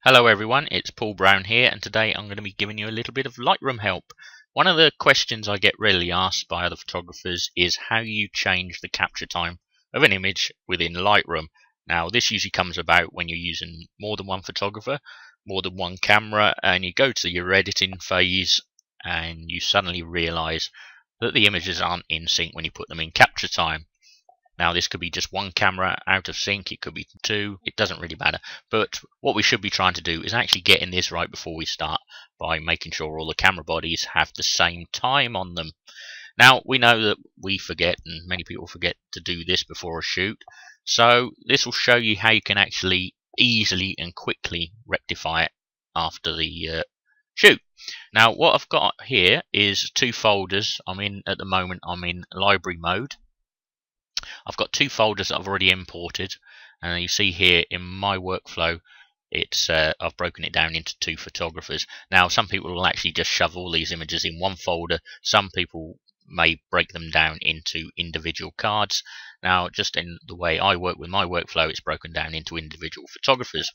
Hello everyone, it's Paul Brown here, and today I'm going to be giving you a little bit of Lightroom help. One of the questions I get regularly asked by other photographers is how you change the capture time of an image within Lightroom. Now this usually comes about when you're using more than one photographer, more than one camera, and you go to your editing phase and you suddenly realize that the images aren't in sync when you put them in capture time. Now this could be just one camera out of sync, it could be two, it doesn't really matter. But what we should be trying to do is actually getting this right before we start by making sure all the camera bodies have the same time on them. Now we know that we forget, and many people forget to do this before a shoot, so this will show you how you can actually easily and quickly rectify it after the shoot. Now what I've got here is two folders. At the moment I'm in library mode. I've got two folders that I've already imported, and you see here in my workflow it's I've broken it down into two photographers. Now some people will actually just shove all these images in one folder, some people may break them down into individual cards. Now just in the way I work with my workflow, it's broken down into individual photographers.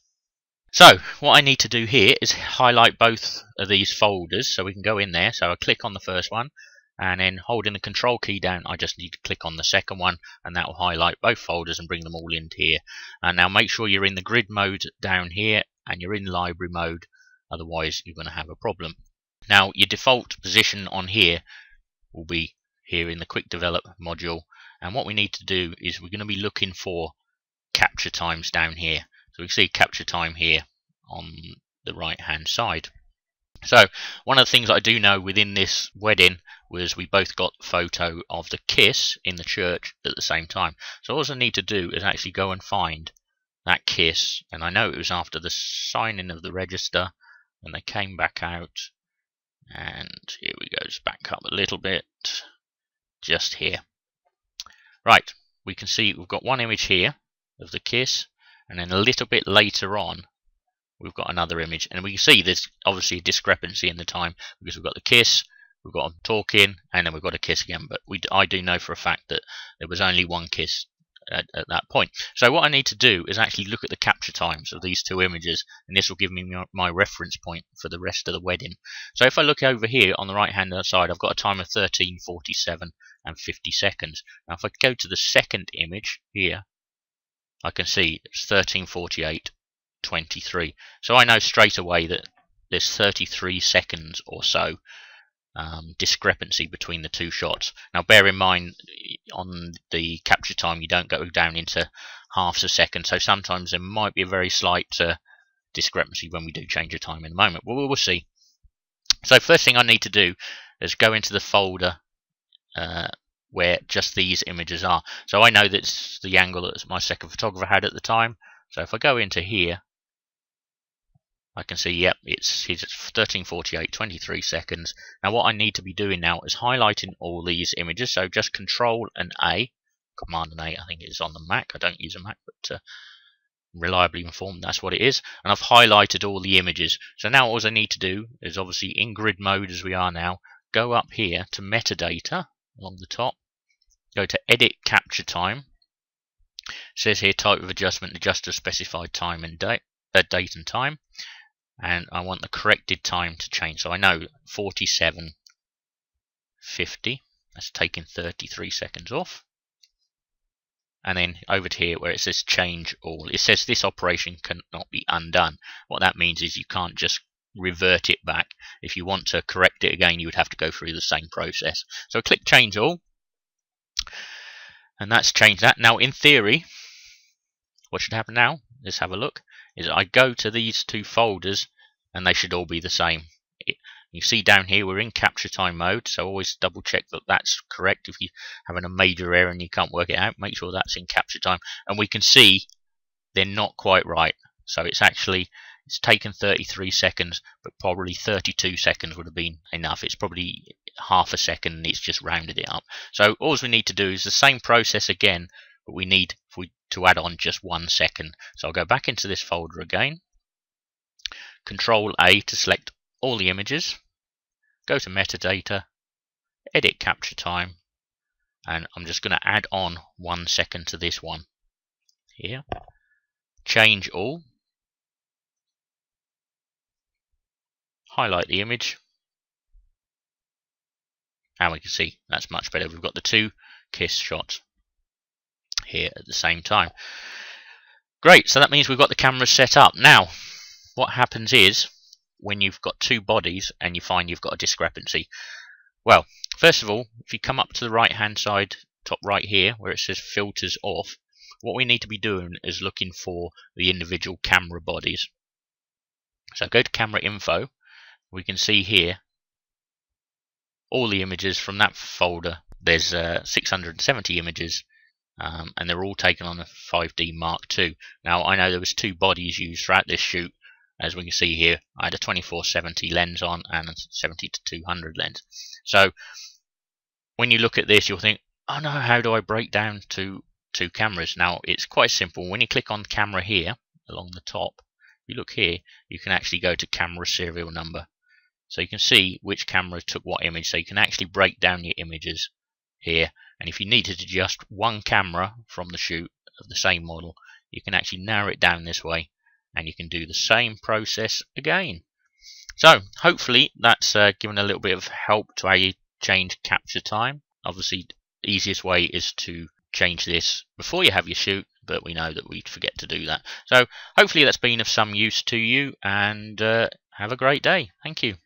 So what I need to do here is highlight both of these folders so we can go in there. So I click on the first one, and then holding the control key down I just need to click on the second one, and that will highlight both folders and bring them all into here. And now make sure you're in the grid mode down here and you're in library mode, otherwise you're going to have a problem. Now your default position on here will be here in the quick develop module, and what we need to do is we're going to be looking for capture times down here. So we see capture time here on the right hand side. So one of the things I do know within this wedding was we both got a photo of the kiss in the church at the same time. So all I need to do is actually go and find that kiss, and I know it was after the signing of the register when they came back out, and here we go, just back up a little bit, just here. Right, we can see we've got one image here of the kiss, and then a little bit later on we've got another image, and we can see there's obviously a discrepancy in the time because we've got the kiss, we've got them talking, and then we've got a kiss again. But I do know for a fact that there was only one kiss at that point. So what I need to do is actually look at the capture times of these two images, and this will give me my reference point for the rest of the wedding. So if I look over here on the right hand side, I've got a time of 13:47 and 50 seconds. Now if I go to the second image here, I can see it's 13:48:23. So I know straight away that there's 33 seconds or so discrepancy between the two shots. Now bear in mind on the capture time you don't go down into halves a second, so sometimes there might be a very slight discrepancy when we do change the time in a moment. Well, we'll see. So first thing I need to do is go into the folder where just these images are. So I know that's the angle that my second photographer had at the time. So if I go into here, I can see, yep, he's at 13:48:23 seconds. Now what I need to be doing now is highlighting all these images. So just Control and A, Command and A, I think it's on the Mac. I don't use a Mac, but reliably informed that's what it is. And I've highlighted all the images. So now all I need to do is, obviously in grid mode as we are now, go up here to metadata along the top, go to Edit Capture Time. It says here type of adjustment, adjust a specified time and date and time, and I want the corrected time to change. So I know 47:50, that's taking 33 seconds off. And then over to here where it says change all, it says this operation cannot be undone. What that means is you can't just revert it back. If you want to correct it again, you would have to go through the same process. So click change all, and that's changed that. Now in theory, what should happen now, let's have a look, is I go to these two folders and they should all be the same. You see down here we're in capture time mode, so always double check that that's correct. If you're having a major error and you can't work it out, make sure that's in capture time. And we can see they're not quite right. So it's taken 33 seconds, but probably 32 seconds would have been enough. It's probably half a second and it's just rounded it up. So all we need to do is the same process again, but we need to add on just 1 second. So I'll go back into this folder again, Control A to select all the images, go to metadata, edit capture time, and I'm just going to add on 1 second to this one here, change all, highlight the image, and we can see that's much better. We've got the two kiss shots here at the same time. Great, so that means we've got the cameras set up. Now, what happens is when you've got two bodies and you find you've got a discrepancy. Well, first of all, if you come up to the right hand side, top right here, where it says filters off, what we need to be doing is looking for the individual camera bodies. So go to camera info. We can see here all the images from that folder. There's 670 images, and they're all taken on a 5D Mark II. Now I know there was two bodies used throughout this shoot. As we can see here, I had a 24-70 lens on and a 70-200 lens. So when you look at this, you'll think, oh no, how do I break down to two cameras? Now it's quite simple. When you click on camera here along the top, if you look here, you can actually go to camera serial number. So you can see which camera took what image. So you can actually break down your images here. And if you needed to just one camera from the shoot of the same model, you can actually narrow it down this way. And you can do the same process again. So hopefully that's given a little bit of help to how you change capture time. Obviously the easiest way is to change this before you have your shoot, but we know that we forget to do that. So hopefully that's been of some use to you, and have a great day. Thank you.